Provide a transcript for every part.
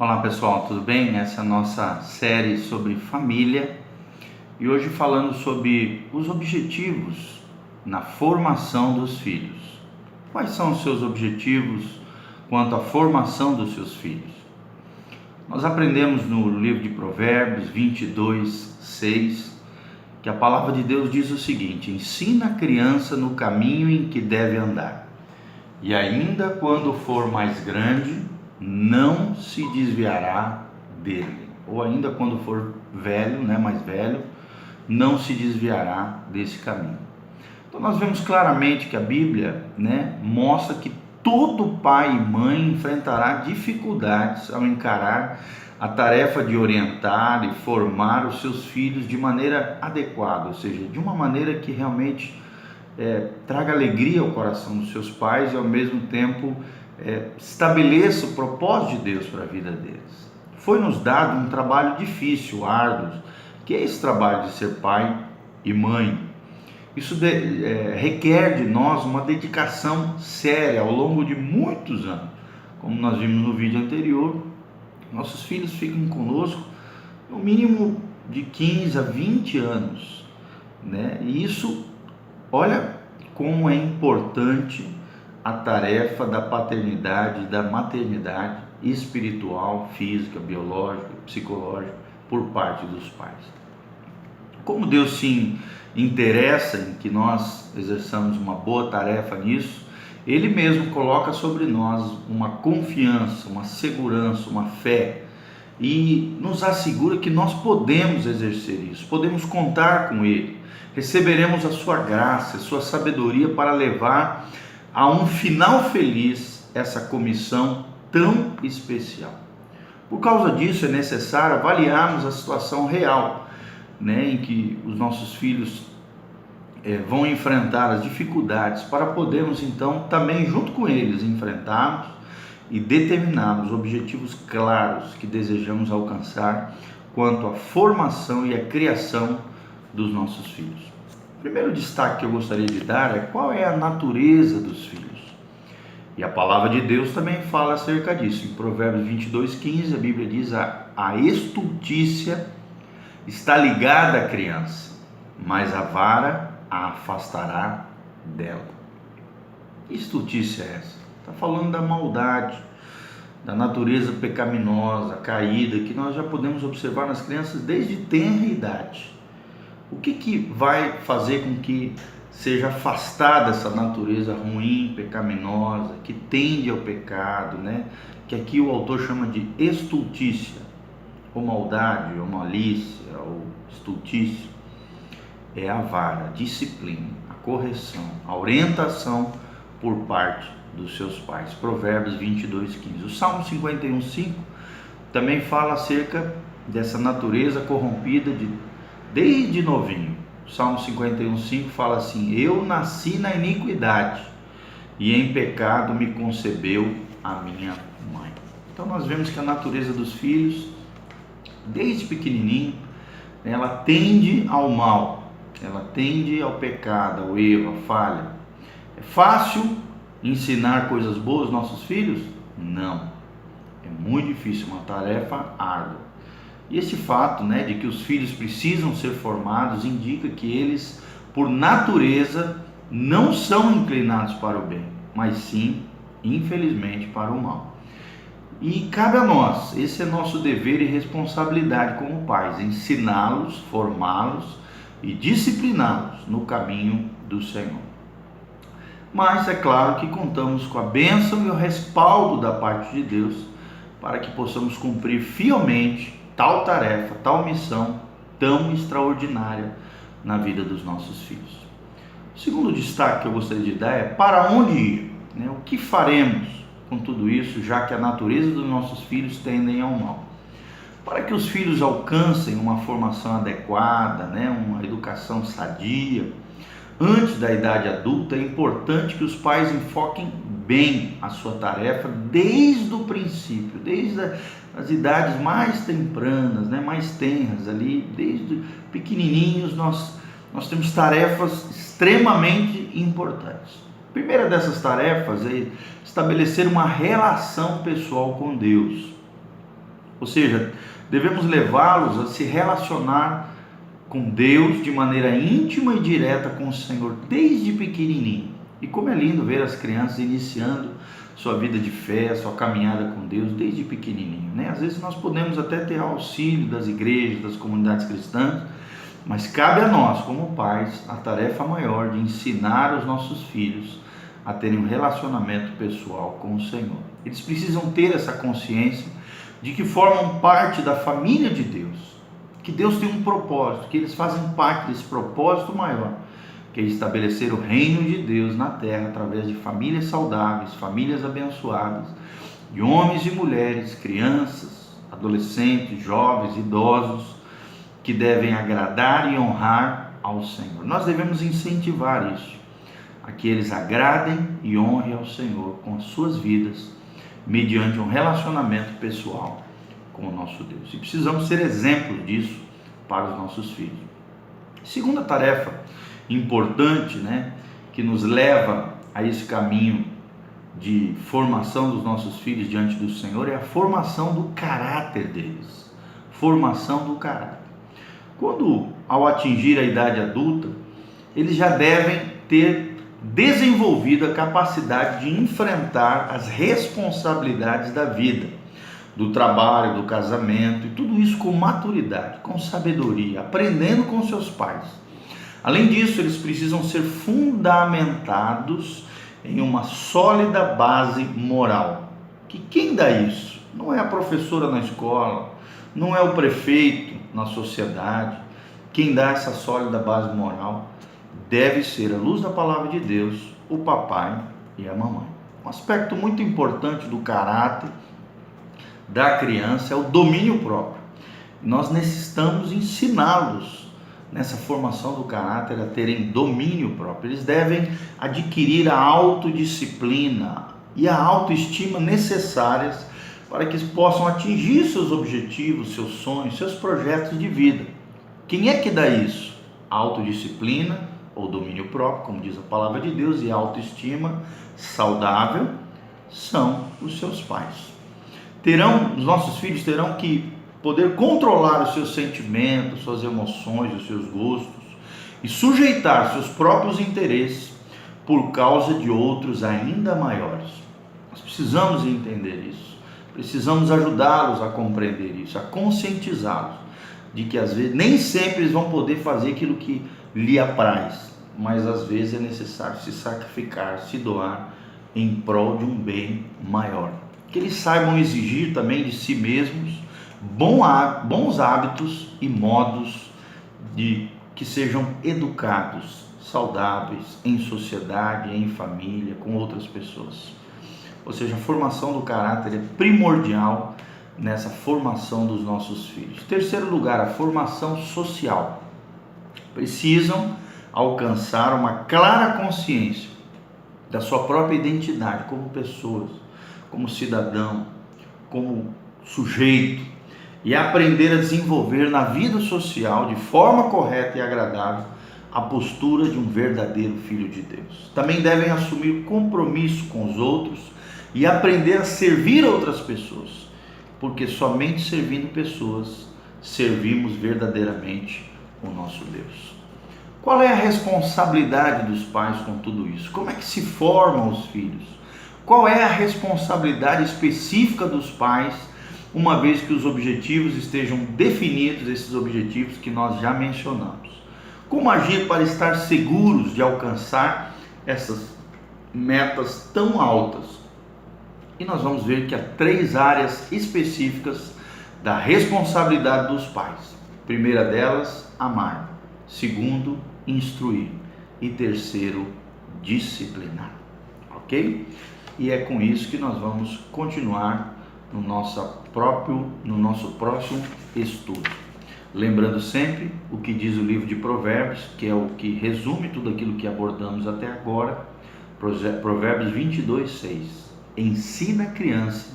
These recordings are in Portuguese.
Olá pessoal, tudo bem? Essa é a nossa série sobre família e hoje falando sobre os objetivos na formação dos filhos. Quais são os seus objetivos quanto à formação dos seus filhos? Nós aprendemos no livro de Provérbios 22:6 que a palavra de Deus diz o seguinte: ensina a criança no caminho em que deve andar, e ainda quando for mais grande, não se desviará dele. Ou ainda quando for velho, mais velho, não se desviará desse caminho. Então nós vemos claramente que a Bíblia, mostra que todo pai e mãe enfrentará dificuldades ao encarar a tarefa de orientar e formar os seus filhos de maneira adequada, ou seja, de uma maneira que realmente traga alegria ao coração dos seus pais e ao mesmo tempo estabeleça o propósito de Deus para a vida deles. Foi-nos dado um trabalho difícil, árduo, que é esse trabalho de ser pai e mãe. Isso requer de nós uma dedicação séria ao longo de muitos anos. Como nós vimos no vídeo anterior, nossos filhos ficam conosco no mínimo de 15 a 20 anos, E isso, olha como é importante a tarefa da paternidade e da maternidade espiritual, física, biológica, psicológica por parte dos pais. Como Deus se interessa em que nós exerçamos uma boa tarefa nisso, Ele mesmo coloca sobre nós uma confiança, uma segurança, uma fé e nos assegura que nós podemos exercer isso, podemos contar com Ele, receberemos a sua graça, a sua sabedoria para levar a um final feliz essa comissão tão especial. Por causa disso é necessário avaliarmos a situação real, em que os nossos filhos vão enfrentar as dificuldades para podermos então também junto com eles enfrentarmos e determinarmos objetivos claros que desejamos alcançar quanto à formação e à criação dos nossos filhos. O primeiro destaque que eu gostaria de dar é qual é a natureza dos filhos. E a palavra de Deus também fala acerca disso. Em Provérbios 22:15 a Bíblia diz: a estultícia está ligada à criança, mas a vara a afastará dela. Que estultícia é essa? Está falando da maldade, da natureza pecaminosa, caída, que nós já podemos observar nas crianças desde tenra idade. O que vai fazer com que seja afastada essa natureza ruim, pecaminosa, que tende ao pecado, que aqui o autor chama de estultícia, ou maldade, ou malícia, ou estultícia? É a vara, a disciplina, a correção, a orientação por parte dos seus pais. Provérbios 22:15. O Salmo 51:5 também fala acerca dessa natureza corrompida desde novinho. O Salmo 51:5 fala assim: eu nasci na iniquidade e em pecado me concebeu a minha mãe. Então nós vemos que a natureza dos filhos, desde pequenininho, ela tende ao mal, ela tende ao pecado, ao erro, à falha. É fácil ensinar coisas boas aos nossos filhos? Não. É muito difícil, uma tarefa árdua. E esse fato, de que os filhos precisam ser formados, indica que eles, por natureza, não são inclinados para o bem, mas sim, infelizmente, para o mal. E cabe a nós, esse é nosso dever e responsabilidade como pais, ensiná-los, formá-los e discipliná-los no caminho do Senhor. Mas é claro que contamos com a bênção e o respaldo da parte de Deus para que possamos cumprir fielmente tal tarefa, tal missão tão extraordinária na vida dos nossos filhos. O segundo destaque que eu gostaria de dar é para onde ir, o que faremos com tudo isso, já que a natureza dos nossos filhos tendem ao mal. Para que os filhos alcancem uma formação adequada, uma educação sadia, antes da idade adulta, é importante que os pais enfoquem bem a sua tarefa desde o princípio, desde as idades mais tempranas, mais tenras ali, desde pequenininhos nós temos tarefas extremamente importantes. A primeira dessas tarefas é estabelecer uma relação pessoal com Deus. Ou seja, devemos levá-los a se relacionar com Deus de maneira íntima e direta com o Senhor desde pequenininho. E como é lindo ver as crianças iniciando sua vida de fé, sua caminhada com Deus desde pequenininho, né? Às vezes nós podemos até ter auxílio das igrejas, das comunidades cristãs, mas cabe a nós, como pais, a tarefa maior de ensinar os nossos filhos a terem um relacionamento pessoal com o Senhor. Eles precisam ter essa consciência de que formam parte da família de Deus, que Deus tem um propósito, que eles fazem parte desse propósito maior, que é estabelecer o reino de Deus na terra através de famílias saudáveis, famílias abençoadas, de homens e mulheres, crianças, adolescentes, jovens, idosos, que devem agradar e honrar ao Senhor. Nós devemos incentivar isso, a que eles agradem e honrem ao Senhor com as suas vidas, mediante um relacionamento pessoal com o nosso Deus. E precisamos ser exemplos disso para os nossos filhos. Segunda tarefa importante, que nos leva a esse caminho de formação dos nossos filhos diante do Senhor, é a formação do caráter deles. Formação do caráter. Quando, ao atingir a idade adulta, eles já devem ter desenvolvido a capacidade de enfrentar as responsabilidades da vida, do trabalho, do casamento, e tudo isso com maturidade, com sabedoria, aprendendo com seus pais. Além disso, eles precisam ser fundamentados em uma sólida base moral. Que quem dá isso? Não é a professora na escola, não é o prefeito na sociedade. Quem dá essa sólida base moral deve ser, à luz da palavra de Deus, o papai e a mamãe. Um aspecto muito importante do caráter da criança é o domínio próprio. Nós necessitamos ensiná-los nessa formação do caráter a terem domínio próprio. Eles devem adquirir a autodisciplina e a autoestima necessárias para que eles possam atingir seus objetivos, seus sonhos, seus projetos de vida. Quem é que dá isso? A autodisciplina ou domínio próprio, como diz a palavra de Deus, e a autoestima saudável são os seus pais. Os nossos filhos terão que poder controlar os seus sentimentos, suas emoções, os seus gostos e sujeitar seus próprios interesses por causa de outros ainda maiores. Nós precisamos entender isso, precisamos ajudá-los a compreender isso, a conscientizá-los de que às vezes nem sempre eles vão poder fazer aquilo que lhe apraz, mas às vezes é necessário se sacrificar, se doar em prol de um bem maior. Que eles saibam exigir também de si mesmos bons hábitos e modos de que sejam educados, saudáveis em sociedade, em família, com outras pessoas. Ou seja, a formação do caráter é primordial nessa formação dos nossos filhos. Terceiro lugar, a formação social. Precisam alcançar uma clara consciência da sua própria identidade como pessoas, como cidadão, como sujeito, e aprender a desenvolver na vida social de forma correta e agradável a postura de um verdadeiro filho de Deus. Também devem assumir compromisso com os outros e aprender a servir outras pessoas, porque somente servindo pessoas servimos verdadeiramente o nosso Deus. Qual é a responsabilidade dos pais com tudo isso? Como é que se formam os filhos? Qual é a responsabilidade específica dos pais, uma vez que os objetivos estejam definidos, esses objetivos que nós já mencionamos? Como agir para estar seguros de alcançar essas metas tão altas? E nós vamos ver que há 3 áreas específicas da responsabilidade dos pais. Primeira delas, amar. Segundo, instruir. E terceiro, disciplinar. Ok? E é com isso que nós vamos continuar no nosso próximo estudo. Lembrando sempre o que diz o livro de Provérbios, que é o que resume tudo aquilo que abordamos até agora. Provérbios 22:6. Ensina a criança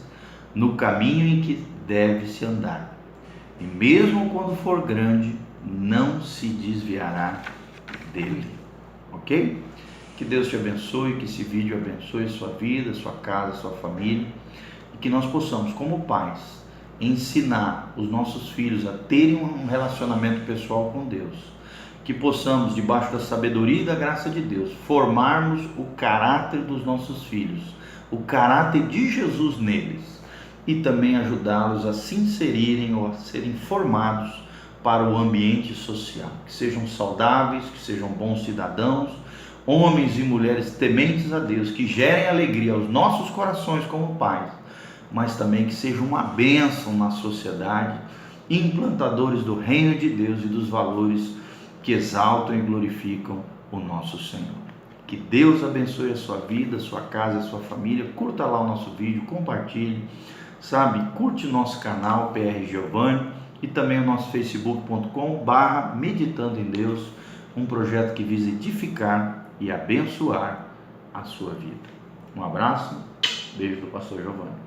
no caminho em que deve se andar, e mesmo quando for grande, não se desviará dele. Ok? Que Deus te abençoe, que esse vídeo abençoe sua vida, sua casa, sua família, e que nós possamos, como pais, ensinar os nossos filhos a terem um relacionamento pessoal com Deus, que possamos, debaixo da sabedoria e da graça de Deus, formarmos o caráter dos nossos filhos, o caráter de Jesus neles, e também ajudá-los a se inserirem ou a serem formados para o ambiente social, que sejam saudáveis, que sejam bons cidadãos, homens e mulheres tementes a Deus, que gerem alegria aos nossos corações como pais, mas também que sejam uma bênção na sociedade, implantadores do reino de Deus e dos valores que exaltam e glorificam o nosso Senhor. Que Deus abençoe a sua vida, a sua casa, a sua família. Curta lá o nosso vídeo, compartilhe, curte o nosso canal PR Giovanni e também o nosso facebook.com/meditando em Deus, um projeto que visa edificar e abençoar a sua vida. Um abraço, beijo do pastor Giovanni.